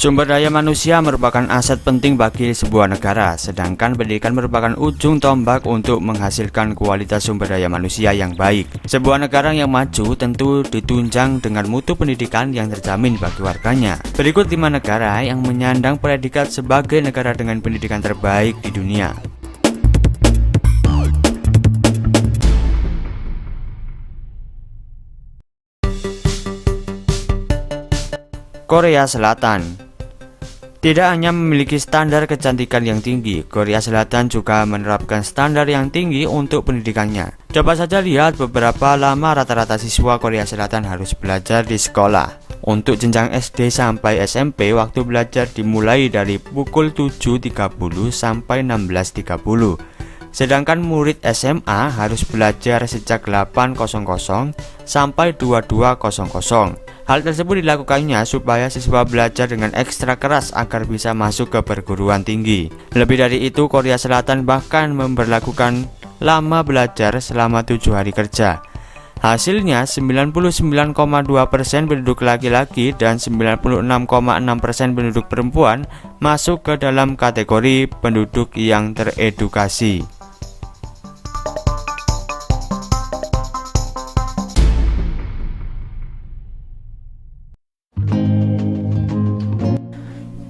Sumber daya manusia merupakan aset penting bagi sebuah negara, sedangkan pendidikan merupakan ujung tombak untuk menghasilkan kualitas sumber daya manusia yang baik. Sebuah negara yang maju tentu ditunjang dengan mutu pendidikan yang terjamin bagi warganya. Berikut 5 negara yang menyandang predikat sebagai negara dengan pendidikan terbaik di dunia. Korea Selatan. Tidak hanya memiliki standar kecantikan yang tinggi, Korea Selatan juga menerapkan standar yang tinggi untuk pendidikannya. Coba saja lihat beberapa lama rata-rata siswa Korea Selatan harus belajar di sekolah. Untuk jenjang SD sampai SMP, waktu belajar dimulai dari pukul 7.30 sampai 16.30. Sedangkan murid SMA harus belajar sejak 8.00 sampai 22.00. Hal tersebut dilakukannya supaya siswa belajar dengan ekstra keras agar bisa masuk ke perguruan tinggi. Lebih dari itu, Korea Selatan bahkan memberlakukan lama belajar selama 7 hari kerja. Hasilnya, 99,2% penduduk laki-laki dan 96,6% penduduk perempuan masuk ke dalam kategori penduduk yang teredukasi.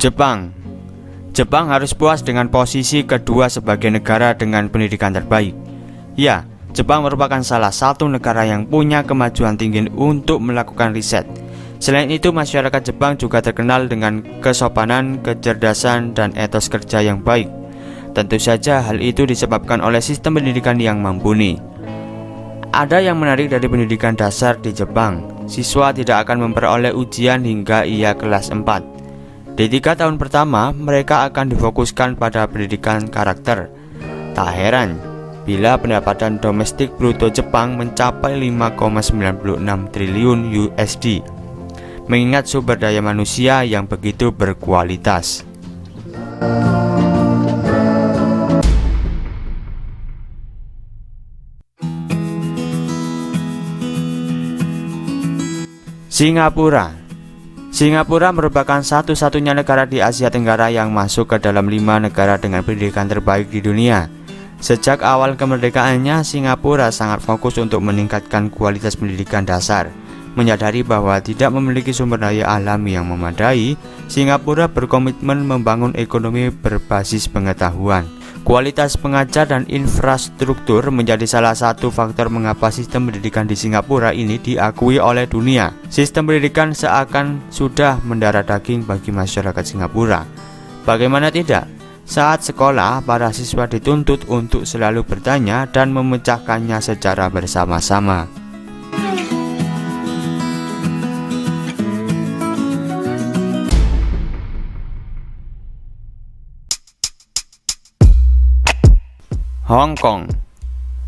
Jepang harus puas dengan posisi kedua sebagai negara dengan pendidikan terbaik. Ya, Jepang merupakan salah satu negara yang punya kemajuan tinggi untuk melakukan riset. Selain itu, masyarakat Jepang juga terkenal dengan kesopanan, kecerdasan, dan etos kerja yang baik. Tentu saja hal itu disebabkan oleh sistem pendidikan yang mumpuni. Ada yang menarik dari pendidikan dasar di Jepang. Siswa tidak akan memperoleh ujian hingga ia kelas 4. Di 3 tahun pertama, mereka akan difokuskan pada pendidikan karakter. Tak heran bila pendapatan domestik bruto Jepang mencapai 5,96 triliun USD, mengingat sumber daya manusia yang begitu berkualitas. Singapura merupakan satu-satunya negara di Asia Tenggara yang masuk ke dalam 5 negara dengan pendidikan terbaik di dunia. Sejak awal kemerdekaannya, Singapura sangat fokus untuk meningkatkan kualitas pendidikan dasar. Menyadari bahwa tidak memiliki sumber daya alam yang memadai, Singapura berkomitmen membangun ekonomi berbasis pengetahuan. Kualitas pengajar dan infrastruktur menjadi salah satu faktor mengapa sistem pendidikan di Singapura ini diakui oleh dunia. Sistem pendidikan seakan sudah mendarah daging bagi masyarakat Singapura. Bagaimana tidak? Saat sekolah, para siswa dituntut untuk selalu bertanya dan memecahkannya secara bersama-sama. Hong Kong.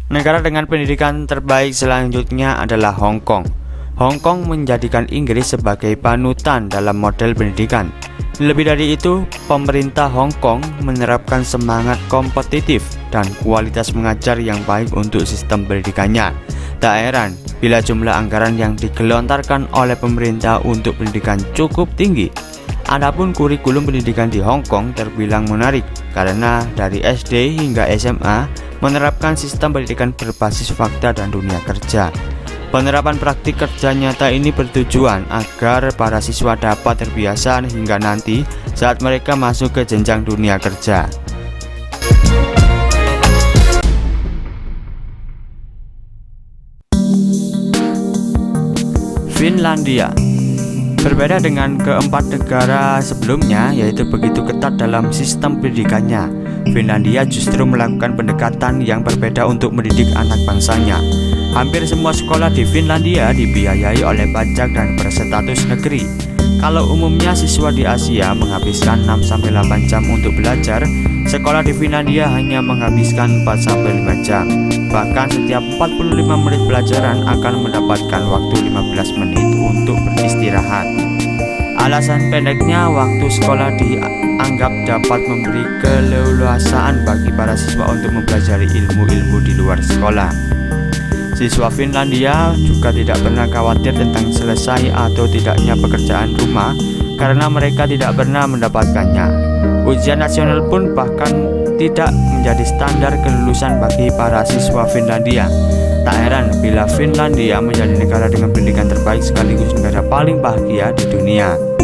Negara dengan pendidikan terbaik selanjutnya adalah Hong Kong. Hong Kong menjadikan Inggris sebagai panutan dalam model pendidikan. Lebih dari itu, pemerintah Hong Kong menerapkan semangat kompetitif dan kualitas mengajar yang baik untuk sistem pendidikannya. Tak heran bila jumlah anggaran yang digelontorkan oleh pemerintah untuk pendidikan cukup tinggi. Adapun kurikulum pendidikan di Hong Kong terbilang menarik karena dari SD hingga SMA menerapkan sistem pendidikan berbasis fakta dan dunia kerja. Penerapan praktik kerja nyata ini bertujuan agar para siswa dapat terbiasa hingga nanti saat mereka masuk ke jenjang dunia kerja. Finlandia. Berbeda dengan keempat negara sebelumnya, yaitu begitu ketat dalam sistem pendidikannya, Finlandia justru melakukan pendekatan yang berbeda untuk mendidik anak bangsanya. Hampir semua sekolah di Finlandia dibiayai oleh pajak dan berstatus negeri. Kalau umumnya siswa di Asia menghabiskan 6-8 jam untuk belajar, sekolah di Finlandia hanya menghabiskan 4-5 jam. Bahkan setiap 45 menit pelajaran akan mendapatkan waktu 15 menit untuk beristirahat. Alasan pendeknya waktu sekolah dianggap dapat memberi keleluasaan bagi para siswa untuk mempelajari ilmu-ilmu di luar sekolah. Siswa Finlandia juga tidak pernah khawatir tentang selesai atau tidaknya pekerjaan rumah karena mereka tidak pernah mendapatkannya. Ujian nasional pun bahkan tidak menjadi standar kelulusan bagi para siswa Finlandia. Tak heran bila Finlandia menjadi negara dengan pendidikan terbaik sekaligus negara paling bahagia di dunia.